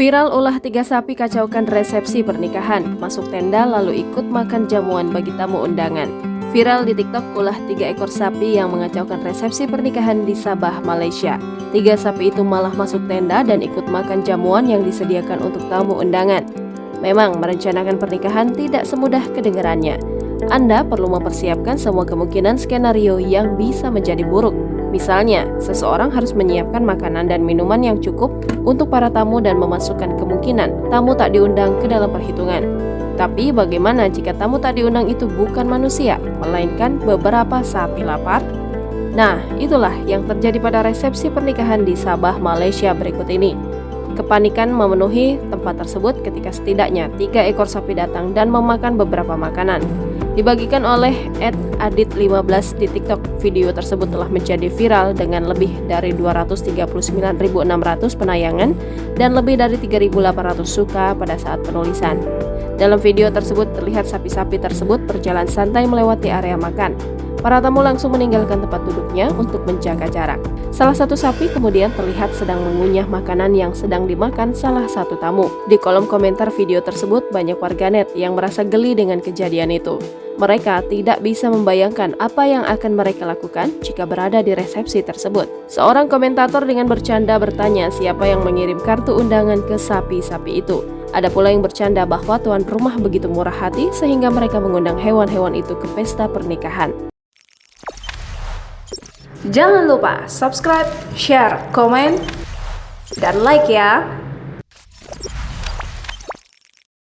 Viral ulah 3 sapi kacaukan resepsi pernikahan, masuk tenda lalu ikut makan jamuan bagi tamu undangan. Viral di TikTok ulah 3 ekor sapi yang mengacaukan resepsi pernikahan di Sabah, Malaysia. 3 sapi itu malah masuk tenda dan ikut makan jamuan yang disediakan untuk tamu undangan. Memang merencanakan pernikahan tidak semudah kedengarannya. Anda perlu mempersiapkan semua kemungkinan skenario yang bisa menjadi buruk. Misalnya, seseorang harus menyiapkan makanan dan minuman yang cukup untuk para tamu dan memasukkan kemungkinan tamu tak diundang ke dalam perhitungan. Tapi bagaimana jika tamu tak diundang itu bukan manusia, melainkan beberapa sapi lapar? Nah, itulah yang terjadi pada resepsi pernikahan di Sabah, Malaysia berikut ini. Kepanikan memenuhi tempat tersebut ketika setidaknya 3 ekor sapi datang dan memakan beberapa makanan. Dibagikan oleh @adit15 di TikTok, video tersebut telah menjadi viral dengan lebih dari 239.600 penayangan dan lebih dari 3.800 suka pada saat penulisan. Dalam video tersebut terlihat sapi-sapi tersebut berjalan santai melewati area makan. Para tamu langsung meninggalkan tempat duduknya untuk menjaga jarak. Salah satu sapi kemudian terlihat sedang mengunyah makanan yang sedang dimakan salah satu tamu. Di kolom komentar video tersebut banyak warganet yang merasa geli dengan kejadian itu. Mereka tidak bisa membayangkan apa yang akan mereka lakukan jika berada di resepsi tersebut. Seorang komentator dengan bercanda bertanya siapa yang mengirim kartu undangan ke sapi-sapi itu. Ada pula yang bercanda bahwa tuan rumah begitu murah hati sehingga mereka mengundang hewan-hewan itu ke pesta pernikahan. Jangan lupa subscribe, share, komen, dan like ya!